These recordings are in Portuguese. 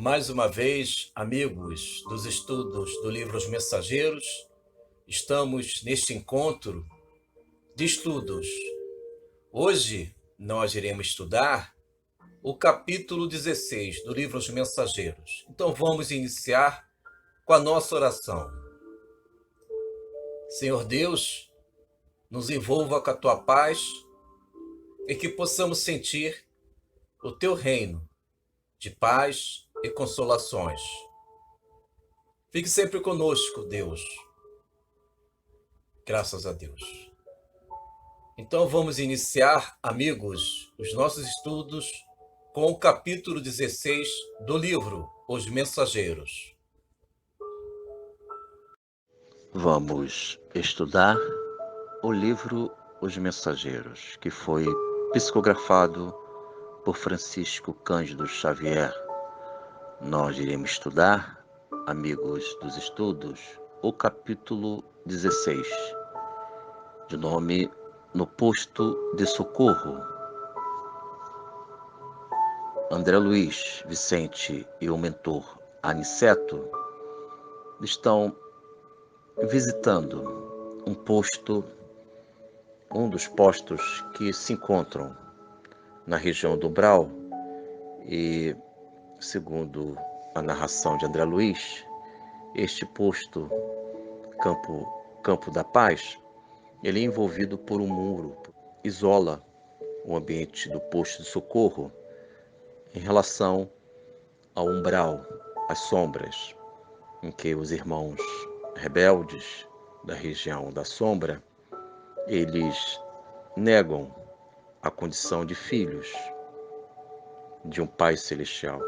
Mais uma vez, amigos dos estudos do livro Os Mensageiros, estamos neste encontro de estudos. Hoje nós iremos estudar o capítulo 16 do livro Os Mensageiros. Então vamos iniciar com a nossa oração. Senhor Deus, nos envolva com a tua paz e que possamos sentir o teu reino de paz e consolações. Fique sempre conosco, Deus. Graças a Deus. Então vamos iniciar, amigos, os nossos estudos com o capítulo 16 do livro Os Mensageiros. Vamos estudar o livro Os Mensageiros, que foi psicografado por Francisco Cândido Xavier. Nós iremos estudar, amigos dos estudos, o capítulo 16, de nome No Posto de Socorro. André Luiz, Vicente e o mentor Aniceto estão visitando um dos postos que se encontram na região do Umbral e, segundo a narração de André Luiz, este posto, Campo da Paz, ele é envolvido por um muro, isola o ambiente do posto de socorro em relação ao umbral, às sombras, em que os irmãos rebeldes da região da sombra, eles negam a condição de filhos de um Pai Celestial.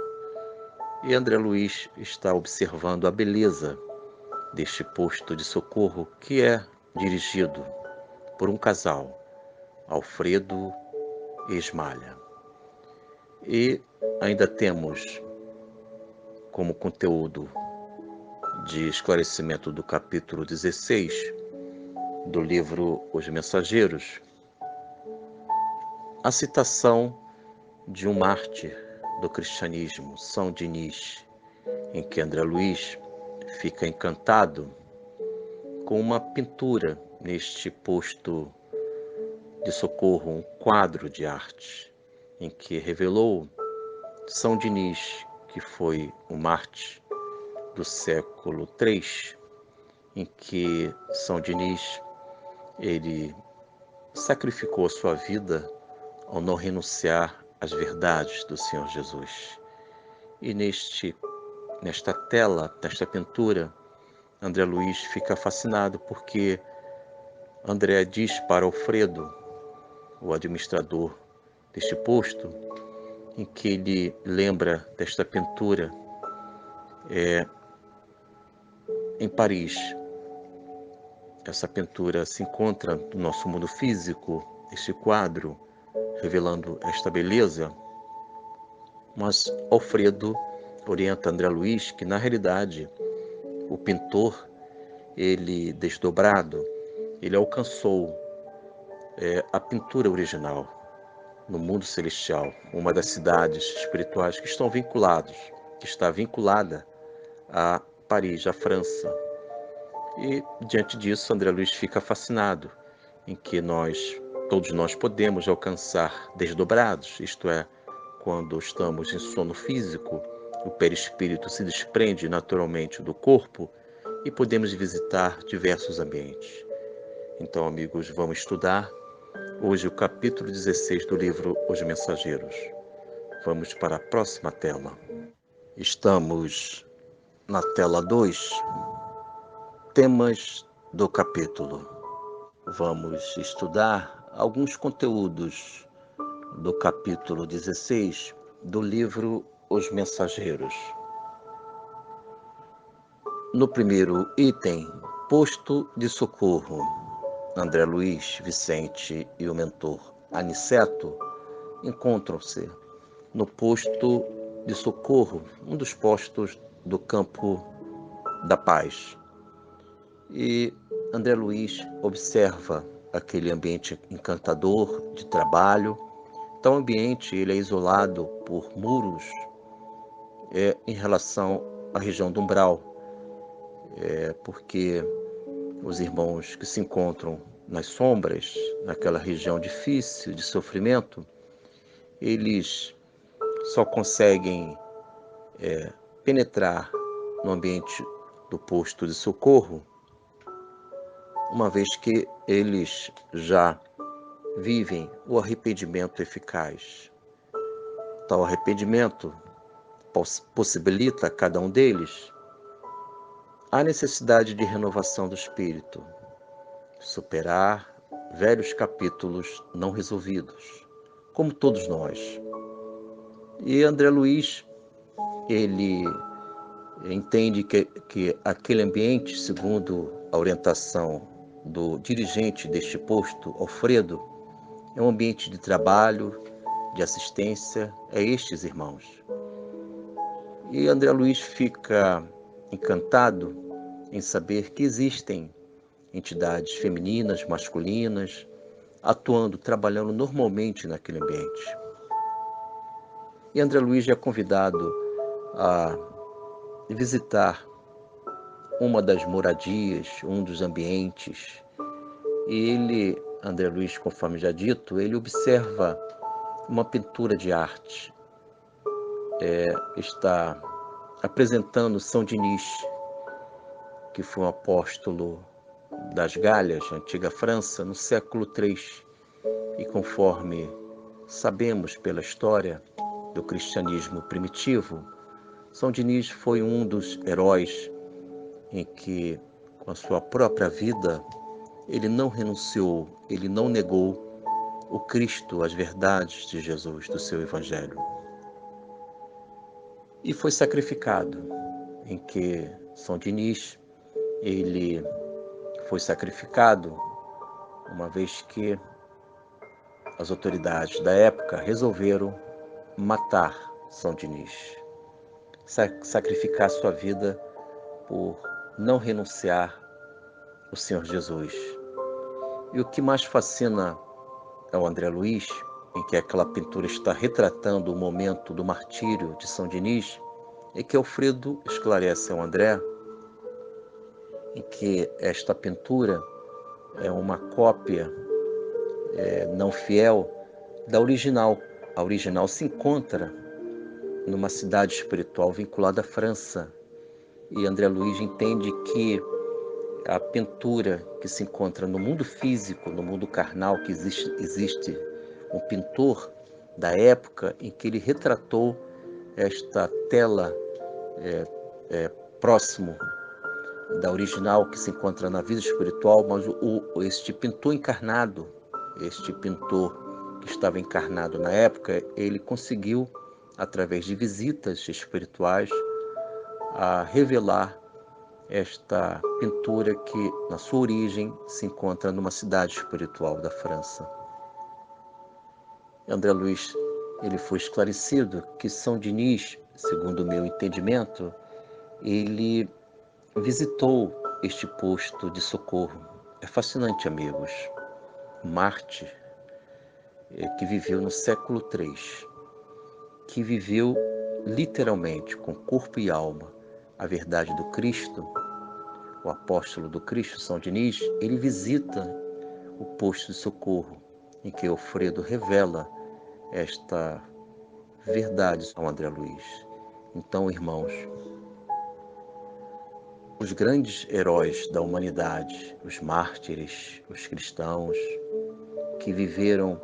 E André Luiz está observando a beleza deste posto de socorro que é dirigido por um casal, Alfredo e Esmalha. E ainda temos como conteúdo de esclarecimento do capítulo 16 do livro Os Mensageiros, a citação de um mártir do cristianismo, São Dinis, em que André Luiz fica encantado com uma pintura neste posto de socorro, um quadro de arte, em que revelou São Dinis, que foi um mártir do século III, em que São Dinis ele sacrificou a sua vida ao não renunciar às verdades do Senhor Jesus. E nesta tela, nesta pintura, André Luiz fica fascinado porque André diz para Alfredo, o administrador deste posto, em que ele lembra desta pintura em Paris. Essa pintura se encontra no nosso mundo físico, este quadro, revelando esta beleza, mas Alfredo orienta André Luiz que, na realidade, o pintor, ele desdobrado, ele alcançou a pintura original no mundo celestial, uma das cidades espirituais que está vinculada a Paris, a França. E, diante disso, André Luiz fica fascinado em que todos nós podemos alcançar desdobrados, isto é, quando estamos em sono físico, o perispírito se desprende naturalmente do corpo e podemos visitar diversos ambientes. Então, amigos, vamos estudar hoje o capítulo 16 do livro Os Mensageiros. Vamos para a próxima tela. Estamos na tela 2, temas do capítulo. Vamos estudar alguns conteúdos do capítulo 16 do livro Os Mensageiros. No primeiro item, posto de socorro, André Luiz, Vicente e o mentor Aniceto encontram-se no posto de socorro, um dos postos do Campo da Paz. E André Luiz observa aquele ambiente encantador de trabalho. Então, o ambiente ele é isolado por muros é em relação à região do umbral, porque os irmãos que se encontram nas sombras, naquela região difícil de sofrimento, eles só conseguem penetrar no ambiente do posto de socorro, uma vez que eles já vivem o arrependimento eficaz. Tal arrependimento possibilita a cada um deles a necessidade de renovação do espírito, superar velhos capítulos não resolvidos, como todos nós. E André Luiz, ele entende que aquele ambiente, segundo a orientação do dirigente deste posto, Alfredo, é um ambiente de trabalho, de assistência a estes irmãos. E André Luiz fica encantado em saber que existem entidades femininas, masculinas, atuando, trabalhando normalmente naquele ambiente. E André Luiz é convidado a visitar uma das moradias, um dos ambientes. E ele, André Luiz, conforme já dito, ele observa uma pintura de arte. Está apresentando São Dinis, que foi um apóstolo das Galhas, antiga França, no século III. E conforme sabemos pela história do cristianismo primitivo, São Dinis foi um dos heróis em que, com a sua própria vida, ele não renunciou, ele não negou o Cristo, as verdades de Jesus, do seu Evangelho. E foi sacrificado, em que São Dinis, ele foi sacrificado uma vez que as autoridades da época resolveram matar São Dinis, sacrificar sua vida por não renunciar ao Senhor Jesus. E o que mais fascina ao André Luiz, em que aquela pintura está retratando o momento do martírio de São Dinis, é que Alfredo esclarece ao André em que esta pintura é uma cópia não fiel da original. A original se encontra numa cidade espiritual vinculada à França. E André Luiz entende que a pintura que se encontra no mundo físico, no mundo carnal, que existe um pintor da época em que ele retratou esta tela próximo da original que se encontra na vida espiritual, mas este pintor encarnado, este pintor que estava encarnado na época, ele conseguiu, através de visitas espirituais, a revelar esta pintura que, na sua origem, se encontra numa cidade espiritual da França. André Luiz, ele foi esclarecido que São Dinis, segundo o meu entendimento, ele visitou este posto de socorro. É fascinante, amigos. Marte, que viveu no século III, que viveu literalmente com corpo e alma a verdade do Cristo, o apóstolo do Cristo, São Dinis, ele visita o posto de socorro, em que Alfredo revela esta verdade ao André Luiz. Então, irmãos, os grandes heróis da humanidade, os mártires, os cristãos, que viveram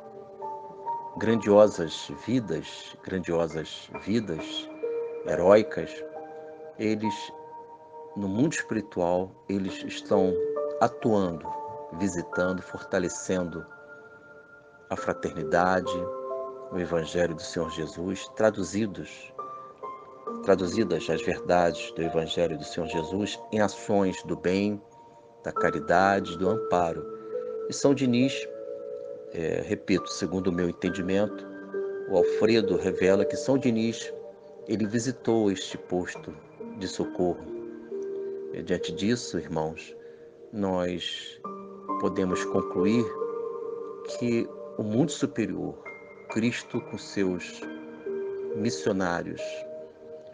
grandiosas vidas heróicas, eles, no mundo espiritual, eles estão atuando, visitando, fortalecendo a fraternidade, o Evangelho do Senhor Jesus, traduzidas as verdades do Evangelho do Senhor Jesus em ações do bem, da caridade, do amparo. E São Dinis, repito, segundo o meu entendimento, o Alfredo revela que São Dinis, ele visitou este posto de socorro. E, diante disso, irmãos, nós podemos concluir que o mundo superior, Cristo com seus missionários,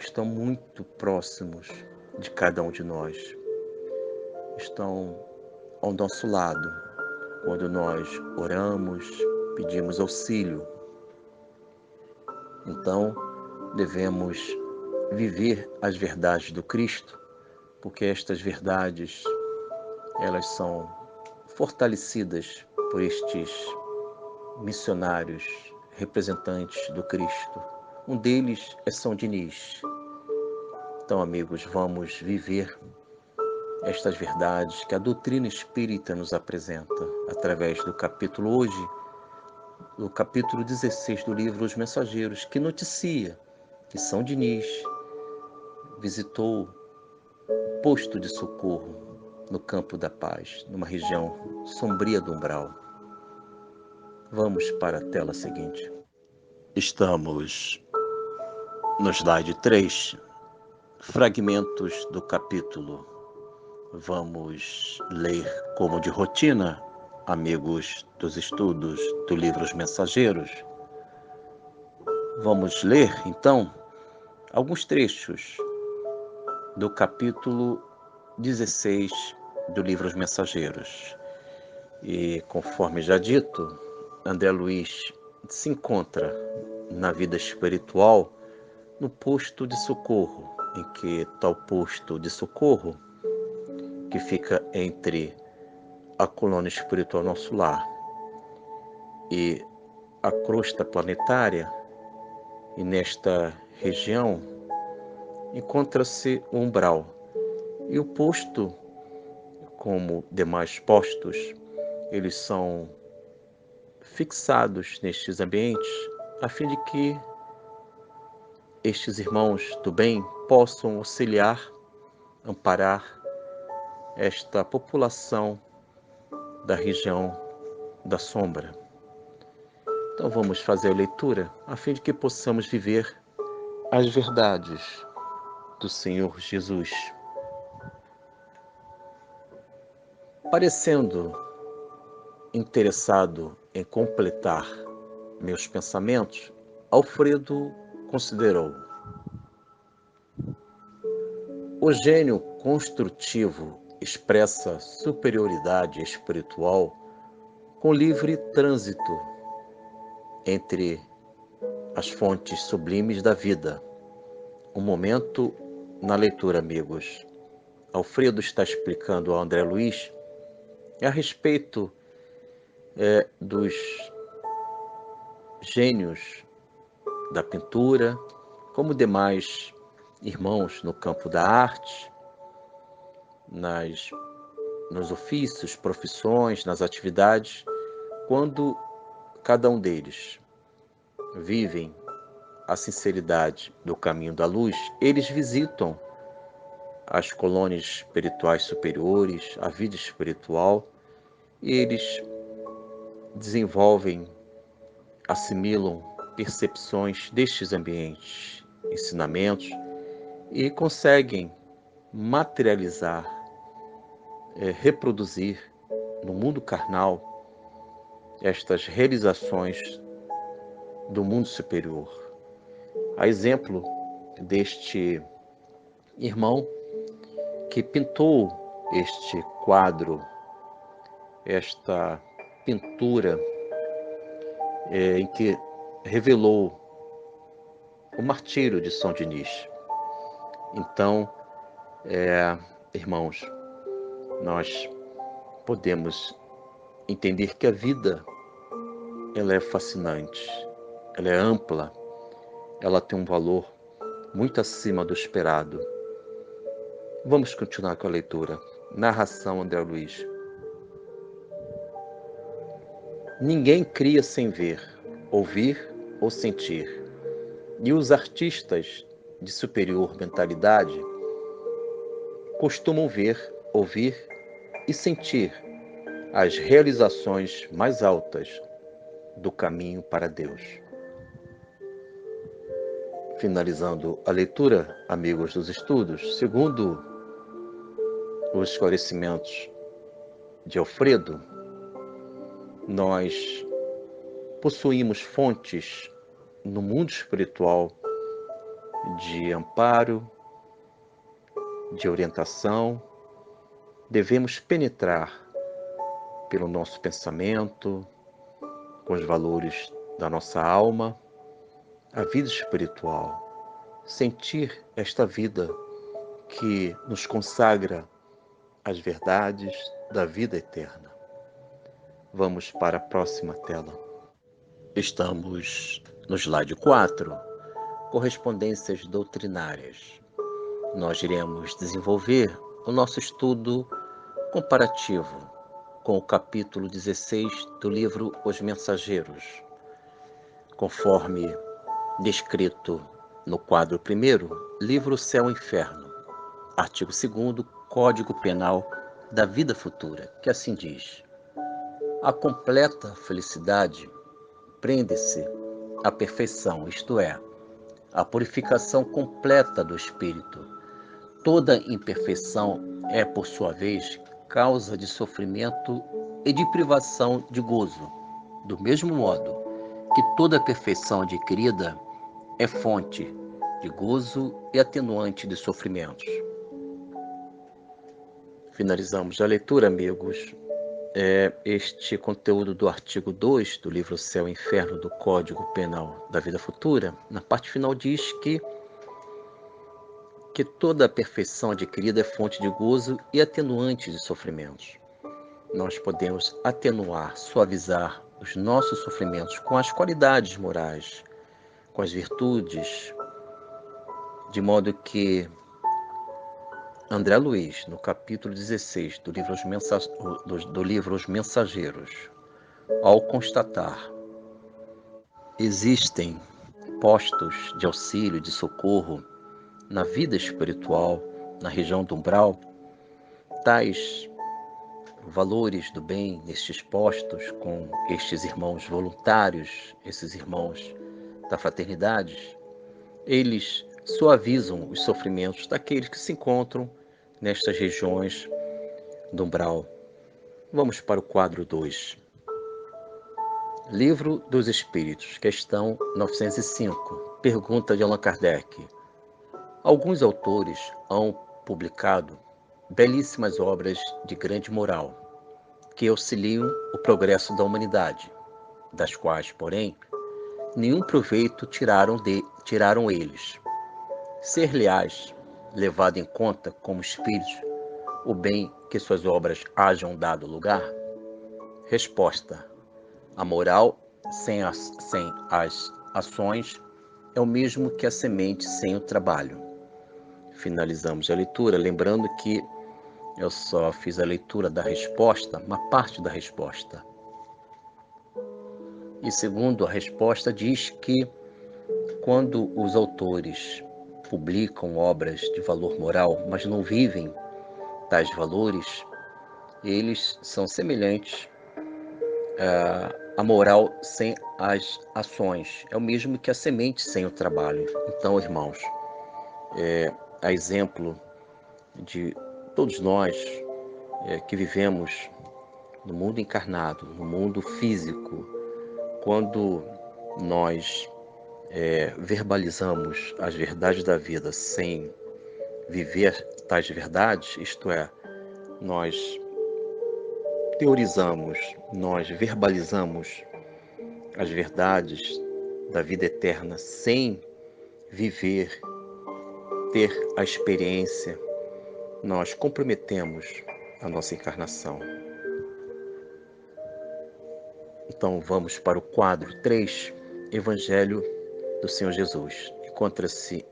estão muito próximos de cada um de nós. Estão ao nosso lado quando nós oramos, pedimos auxílio. Então, devemos viver as verdades do Cristo, porque estas verdades, elas são fortalecidas por estes missionários, representantes do Cristo. Um deles é São Diniz. Então, amigos, vamos viver estas verdades que a doutrina espírita nos apresenta através do capítulo hoje, do capítulo 16 do livro Os Mensageiros, que noticia que São Diniz visitou o posto de socorro no Campo da Paz, numa região sombria do umbral. Vamos para a tela seguinte. Estamos no slide 3, fragmentos do capítulo. Vamos ler como de rotina, amigos dos estudos do livro Os Mensageiros. Vamos ler, então, alguns trechos do capítulo 16 do livro Os Mensageiros. E, conforme já dito, André Luiz se encontra na vida espiritual no posto de socorro, em que tal posto de socorro, que fica entre a colônia espiritual Nosso Lar e a crosta planetária, e nesta região encontra-se o umbral. E o posto, como demais postos, eles são fixados nestes ambientes, a fim de que estes irmãos do bem possam auxiliar, amparar esta população da região da sombra. Então vamos fazer a leitura, a fim de que possamos viver as verdades do Senhor Jesus. Parecendo interessado em completar meus pensamentos, Alfredo considerou: o gênio construtivo expressa superioridade espiritual com livre trânsito entre as fontes sublimes da vida. Um momento na leitura, amigos. Alfredo está explicando ao André Luiz a respeito dos gênios da pintura, como demais irmãos no campo da arte, nos ofícios, profissões, nas atividades, quando cada um deles vivem a sinceridade do caminho da luz, eles visitam as colônias espirituais superiores, a vida espiritual, e eles desenvolvem, assimilam percepções destes ambientes, ensinamentos, e conseguem materializar, reproduzir no mundo carnal estas realizações do mundo superior. A exemplo deste irmão que pintou este quadro, esta pintura em que revelou o martírio de São Diniz. Então, irmãos, nós podemos entender que a vida, ela é fascinante, ela é ampla, ela tem um valor muito acima do esperado. Vamos continuar com a leitura. Narração André Luiz. Ninguém cria sem ver, ouvir ou sentir. E os artistas de superior mentalidade costumam ver, ouvir e sentir as realizações mais altas do caminho para Deus. Finalizando a leitura, amigos dos estudos, segundo os esclarecimentos de Alfredo, nós possuímos fontes no mundo espiritual de amparo, de orientação. Devemos penetrar pelo nosso pensamento, com os valores da nossa alma, a vida espiritual, sentir esta vida que nos consagra as verdades da vida eterna. Vamos para a próxima tela. Estamos no slide 4, correspondências doutrinárias. Nós iremos desenvolver o nosso estudo comparativo com o capítulo 16 do livro Os Mensageiros, conforme descrito no quadro 1º, livro Céu e Inferno, artigo 2º, Código Penal da Vida Futura, que assim diz: a completa felicidade prende-se à perfeição, isto é, à purificação completa do espírito. Toda imperfeição é, por sua vez, causa de sofrimento e de privação de gozo, do mesmo modo que toda perfeição adquirida é fonte de gozo e atenuante de sofrimentos. Finalizamos a leitura, amigos. Este conteúdo do artigo 2 do livro Céu e Inferno do Código Penal da Vida Futura, na parte final diz que toda a perfeição adquirida é fonte de gozo e atenuante de sofrimentos. Nós podemos atenuar, suavizar os nossos sofrimentos com as qualidades morais, com as virtudes, de modo que André Luiz, no capítulo 16 do livro Os Mensageiros, ao constatar existem postos de auxílio, de socorro na vida espiritual, na região do umbral, tais valores do bem nestes postos, com estes irmãos voluntários, esses irmãos da fraternidade, eles suavizam os sofrimentos daqueles que se encontram nestas regiões do umbral. Vamos para o quadro 2. Livro dos Espíritos, questão 905. Pergunta de Allan Kardec. Alguns autores hão publicado belíssimas obras de grande moral, que auxiliam o progresso da humanidade, das quais, porém, nenhum proveito tiraram eles. Ser-lhes levado em conta como espíritos o bem que suas obras hajam dado lugar? Resposta: a moral sem as ações é o mesmo que a semente sem o trabalho. Finalizamos a leitura, lembrando que eu só fiz a leitura da resposta, uma parte da resposta. E segundo a resposta diz que quando os autores publicam obras de valor moral, mas não vivem tais valores, eles são semelhantes à moral sem as ações. É o mesmo que a semente sem o trabalho. Então, irmãos, a exemplo de todos nós que vivemos no mundo encarnado, no mundo físico, quando nós verbalizamos as verdades da vida sem viver tais verdades, isto é, nós teorizamos, nós verbalizamos as verdades da vida eterna sem viver, ter a experiência, nós comprometemos a nossa encarnação. Então vamos para o quadro 3, Evangelho do Senhor Jesus. Encontra-se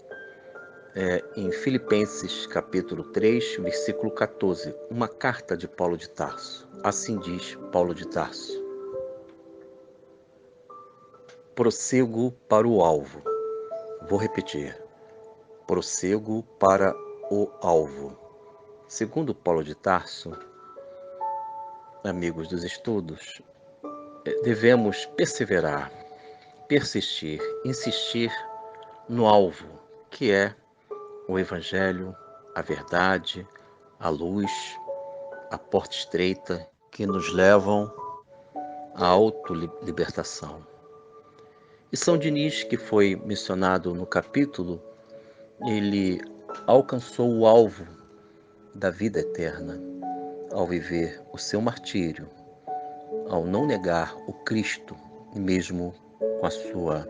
em Filipenses capítulo 3, versículo 14, uma carta de Paulo de Tarso. Assim diz Paulo de Tarso: prossego para o alvo. Vou repetir: prossego para o alvo. Segundo Paulo de Tarso, amigos dos estudos, devemos perseverar, persistir, insistir no alvo, que é o Evangelho, a verdade, a luz, a porta estreita que nos levam à autolibertação. E São Dinis, que foi mencionado no capítulo ele alcançou o alvo da vida eterna ao viver o seu martírio, ao não negar o Cristo, mesmo com a sua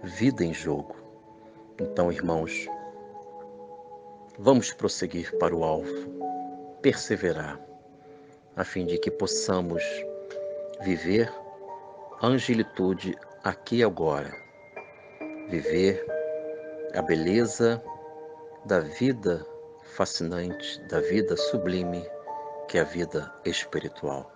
vida em jogo. Então, irmãos, vamos prosseguir para o alvo, perseverar, a fim de que possamos viver a angelitude aqui e agora, viver a beleza da vida fascinante, da vida sublime, que é a vida espiritual.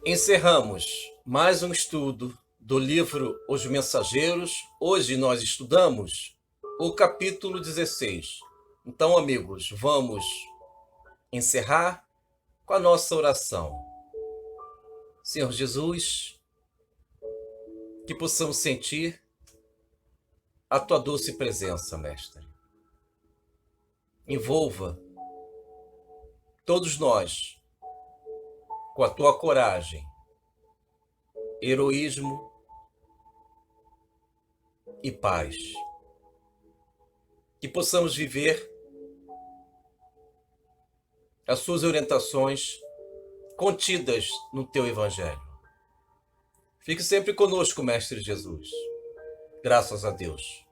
Encerramos mais um estudo do livro Os Mensageiros. Hoje nós estudamos o capítulo 16. Então, amigos, vamos encerrar com a nossa oração. Senhor Jesus, que possamos sentir a tua doce presença, Mestre. Envolva todos nós com a tua coragem, heroísmo e paz. Que possamos viver as suas orientações contidas no teu Evangelho. Fique sempre conosco, Mestre Jesus. Graças a Deus.